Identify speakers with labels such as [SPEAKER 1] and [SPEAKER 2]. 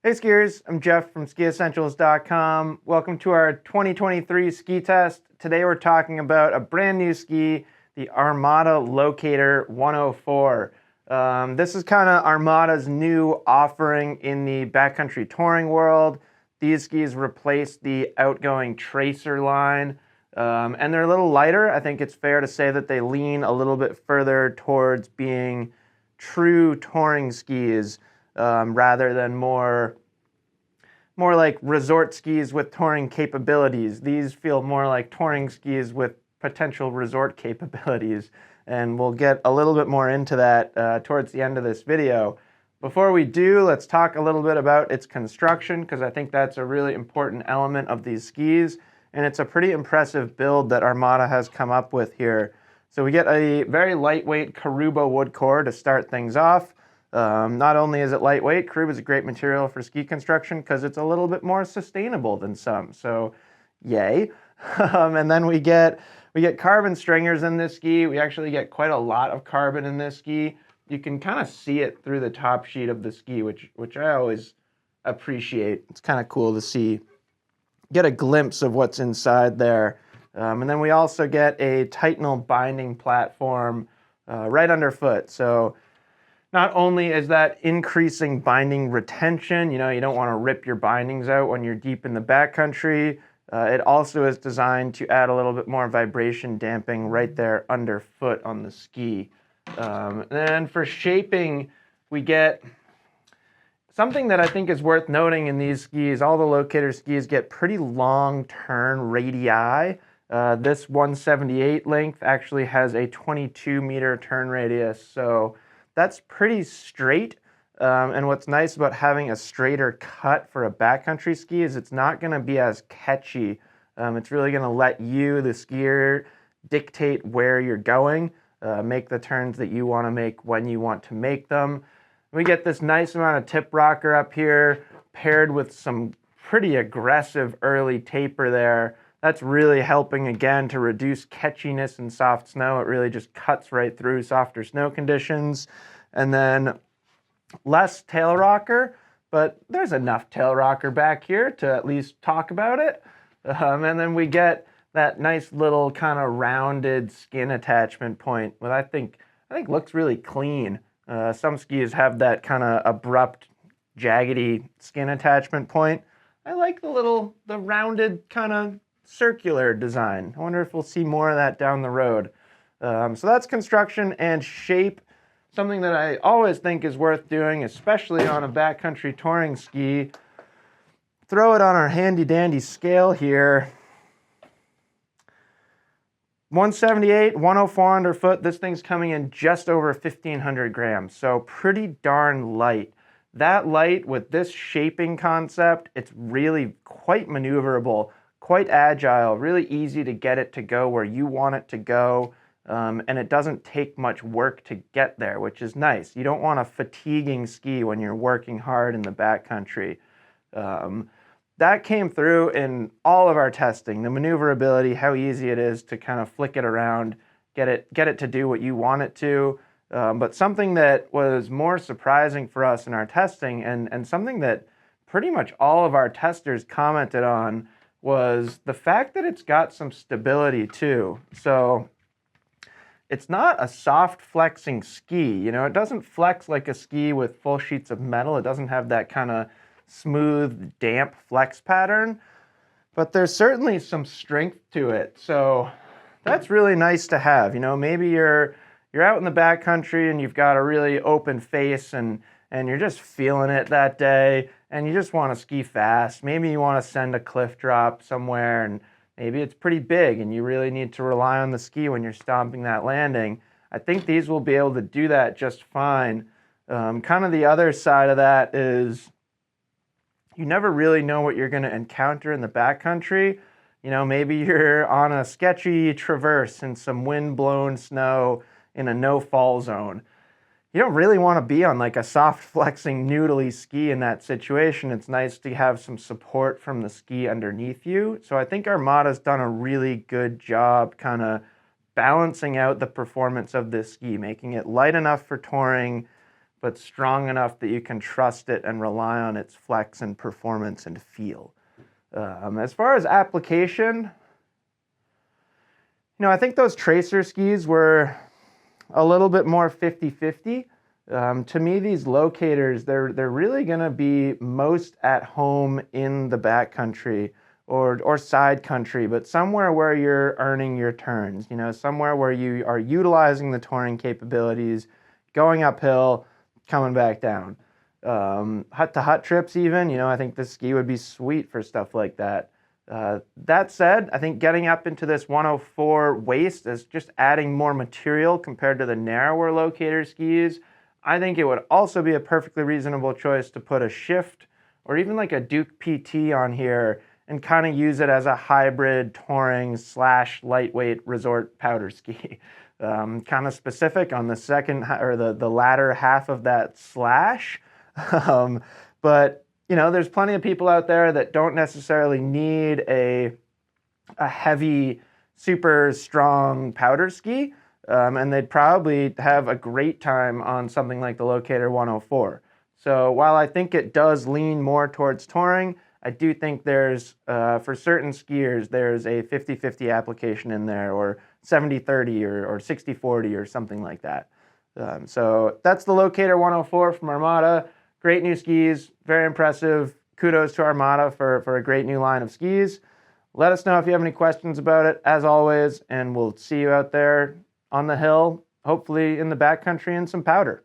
[SPEAKER 1] Hey skiers, I'm Jeff from Skiessentials.com. Welcome to our 2023 ski test. Today we're talking about a brand new ski, the Armada Locator 104. This is kind of Armada's new offering in the backcountry touring world. These skis replace the outgoing Tracer line, and they're a little lighter. I think it's fair to say that they lean a little bit further towards being true touring skis, rather than more like resort skis with touring capabilities. These feel more like touring skis with potential resort capabilities, and we'll get a little bit more into that towards the end of this video. Before we do, let's talk a little bit about its construction, because I think that's a really important element of these skis, and it's a pretty impressive build that Armada has come up with here. So we get a very lightweight Kurubo wood core to start things off. Not only is it lightweight, Kurubo is a great material for ski construction because it's a little bit more sustainable than some, so yay. And then we get carbon stringers in this ski. We actually get quite a lot of carbon in this ski. You can kind of see it through the top sheet of the ski, which I always appreciate. It's kind of cool to see, get a glimpse of what's inside there. And then we also get a Titanal binding platform right underfoot. So not only is that increasing binding retention, you don't want to rip your bindings out when you're deep in the backcountry, it also is designed to add a little bit more vibration damping right there underfoot on the ski. And then for shaping, we get something that I think is worth noting in these skis. All the Locator skis get pretty long turn radii. This 178 length actually has a 22 meter turn radius, so that's pretty straight. And what's nice about having a straighter cut for a backcountry ski is it's not going to be as catchy. It's really going to let you, the skier, dictate where you're going, make the turns that you want to make when you want to make them. We get this nice amount of tip rocker up here, paired with some pretty aggressive early taper there. That's really helping, again, to reduce catchiness in soft snow. It really just cuts right through softer snow conditions. And then less tail rocker, but there's enough tail rocker back here to at least talk about it. And then we get that nice little kind of rounded skin attachment point, what I think looks really clean. Some skis have that kind of abrupt, jaggedy skin attachment point. I like the rounded kind of circular design. I wonder if we'll see more of that down the road. So that's construction and shape. Something that I always think is worth doing, especially on a backcountry touring ski. Throw it on our handy dandy scale here. 178, 104 underfoot. This thing's coming in just over 1,500 grams, so pretty darn light. That light with this shaping concept, it's really quite maneuverable, quite agile, really easy to get it to go where you want it to go, and it doesn't take much work to get there, which is nice. You don't want a fatiguing ski when you're working hard in the backcountry. That came through in all of our testing, the maneuverability, how easy it is to kind of flick it around, get it to do what you want it to. But something that was more surprising for us in our testing, and something that pretty much all of our testers commented on, was the fact that it's got some stability too. So it's not a soft flexing ski. It doesn't flex like a ski with full sheets of metal. It doesn't have that kind of smooth, damp flex pattern, but there's certainly some strength to it. So that's really nice to have. Maybe you're out in the backcountry and you've got a really open face and you're just feeling it that day and you just want to ski fast. Maybe you want to send a cliff drop somewhere and maybe it's pretty big and you really need to rely on the ski when you're stomping that landing. I think these will be able to do that just fine. Kind of the other side of that is you never really know what you're going to encounter in the backcountry. Maybe you're on a sketchy traverse in some wind-blown snow in a no-fall zone. You don't really want to be on like a soft flexing noodly ski in that situation. It's nice to have some support from the ski underneath you. So I think Armada's done a really good job kind of balancing out the performance of this ski, making it light enough for touring, but strong enough that you can trust it and rely on its flex and performance and feel. As far as application, I think those tracer skis were a little bit more 50-50. To me, these locators, they're really going to be most at home in the backcountry or side country, but somewhere where you're earning your turns, somewhere where you are utilizing the touring capabilities, going uphill, coming back down. Hut-to-hut trips even, I think this ski would be sweet for stuff like that. That said, I think getting up into this 104 waist is just adding more material compared to the narrower locator skis. I think it would also be a perfectly reasonable choice to put a Shift or even like a Duke PT on here and kind of use it as a hybrid touring / lightweight resort powder ski. Kind of specific on the second or the latter half of that slash. But there's plenty of people out there that don't necessarily need a heavy, super strong powder ski, and they'd probably have a great time on something like the Locator 104. So while I think it does lean more towards touring, I do think there's, for certain skiers, there's a 50-50 application in there, or 70-30 or 60-40 or something like that. So that's the Locator 104 from Armada. Great new skis, very impressive. Kudos to Armada for a great new line of skis. Let us know if you have any questions about it, as always, and we'll see you out there on the hill, hopefully in the backcountry in some powder.